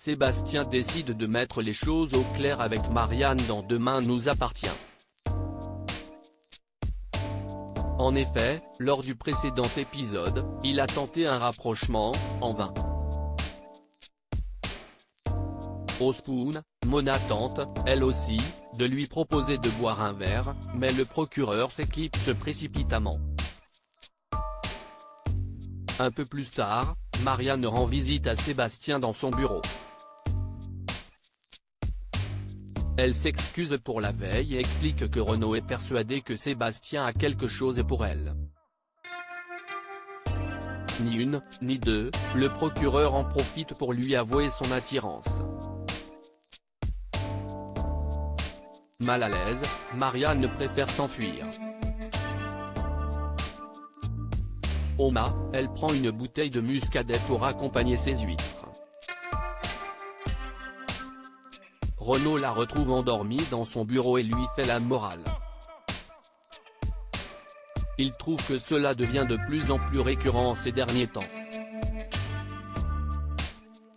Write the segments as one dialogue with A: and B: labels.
A: Sébastien décide de mettre les choses au clair avec Marianne dans Demain nous appartient. En effet, lors du précédent épisode, il a tenté un rapprochement, en vain. Au Spoon, Mona tente, elle aussi, de lui proposer de boire un verre, mais le procureur s'éclipse précipitamment. Un peu plus tard, Marianne rend visite à Sébastien dans son bureau. Elle s'excuse pour la veille et explique que Renaud est persuadé que Sébastien a quelque chose pour elle. Ni une, ni deux, le procureur en profite pour lui avouer son attirance. Mal à l'aise, Marianne préfère s'enfuir. Au mât, elle prend une bouteille de muscadet pour accompagner ses huîtres. Renaud la retrouve endormie dans son bureau et lui fait la morale. Il trouve que cela devient de plus en plus récurrent ces derniers temps.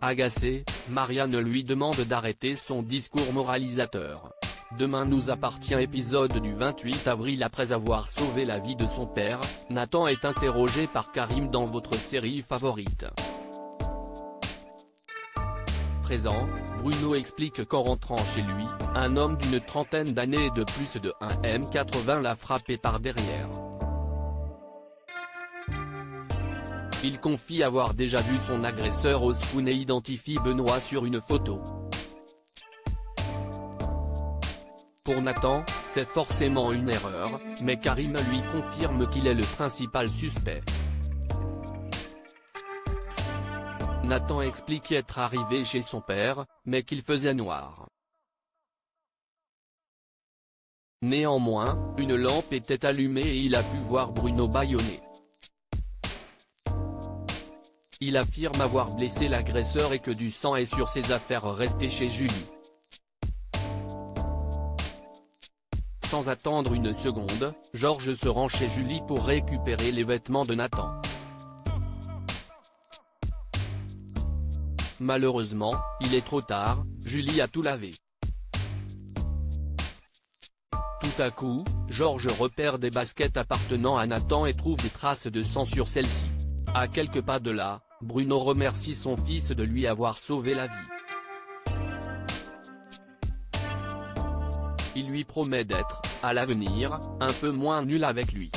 A: Agacée, Marianne lui demande d'arrêter son discours moralisateur. Demain nous appartient épisode du 28 avril. Après avoir sauvé la vie de son père, Nathan est interrogé par Karim dans votre série favorite. Présent, Bruno explique qu'en rentrant chez lui, un homme d'une trentaine d'années et de plus de 1m80 l'a frappé par derrière. Il confie avoir déjà vu son agresseur au Spoon et identifie Benoît sur une photo. Pour Nathan, c'est forcément une erreur, mais Karim lui confirme qu'il est le principal suspect. Nathan explique être arrivé chez son père, mais qu'il faisait noir. Néanmoins, une lampe était allumée et il a pu voir Bruno bâillonné. Il affirme avoir blessé l'agresseur et que du sang est sur ses affaires restées chez Julie. Sans attendre une seconde, Georges se rend chez Julie pour récupérer les vêtements de Nathan. Malheureusement, il est trop tard, Julie a tout lavé. Tout à coup, Georges repère des baskets appartenant à Nathan et trouve des traces de sang sur celles-ci. À quelques pas de là, Bruno remercie son fils de lui avoir sauvé la vie. Il lui promet d'être, à l'avenir, un peu moins nul avec lui.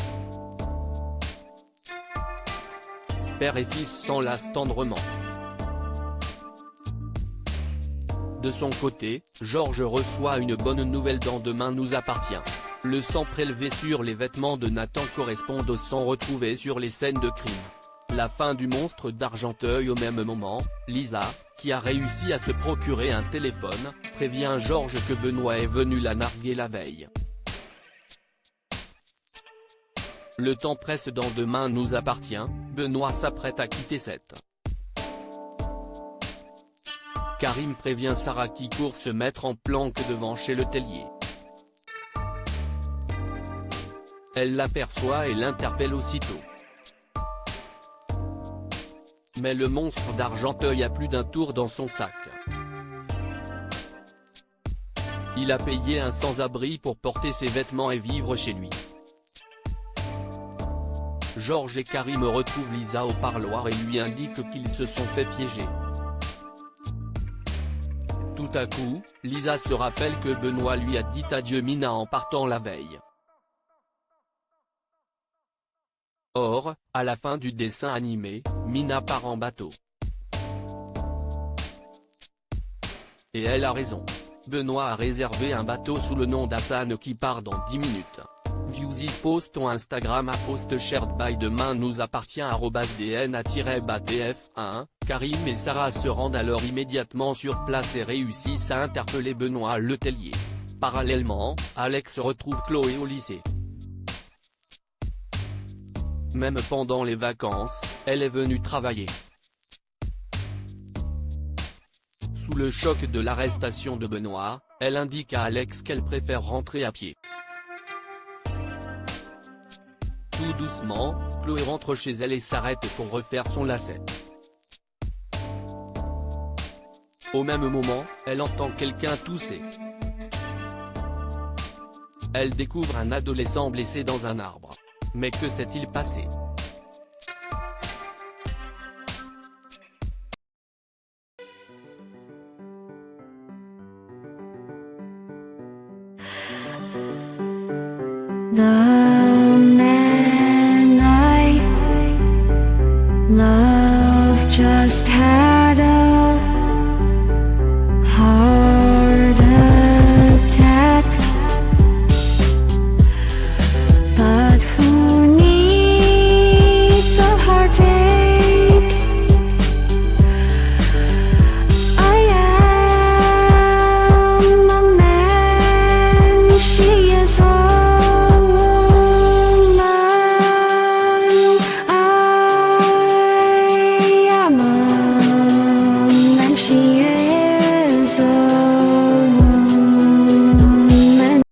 A: Père et fils s'enlacent tendrement. De son côté, Georges reçoit une bonne nouvelle dans Demain nous appartient. Le sang prélevé sur les vêtements de Nathan correspond au sang retrouvé sur les scènes de crime. La fin du monstre d'Argenteuil. Au même moment, Lisa, qui a réussi à se procurer un téléphone, prévient Georges que Benoît est venu la narguer la veille. Le temps presse dans Demain nous appartient, Benoît s'apprête à quitter cette. Karim prévient Sarah qui court se mettre en planque devant chez le tellier. Elle l'aperçoit et l'interpelle aussitôt. Mais le monstre d'Argenteuil a plus d'un tour dans son sac. Il a payé un sans-abri pour porter ses vêtements et vivre chez lui. Georges et Karim retrouvent Lisa au parloir et lui indiquent qu'ils se sont fait piéger. Tout à coup, Lisa se rappelle que Benoît lui a dit adieu Mina en partant la veille. Or, à la fin du dessin animé, Mina part en bateau. Et elle a raison. Benoît a réservé un bateau sous le nom d'Hassan qui part dans 10 minutes. View this post ton Instagram à post shared by Demain nous appartient @dna-batf1. Karim et Sarah se rendent alors immédiatement sur place et réussissent à interpeller Benoît le tellier. Parallèlement, Alex retrouve Chloé au lycée. Même pendant les vacances, elle est venue travailler. Sous le choc de l'arrestation de Benoît, elle indique à Alex qu'elle préfère rentrer à pied. Tout doucement, Chloé rentre chez elle et s'arrête pour refaire son lacet. Au même moment, elle entend quelqu'un tousser. Elle découvre un adolescent blessé dans un arbre. Mais que s'est-il passé?
B: The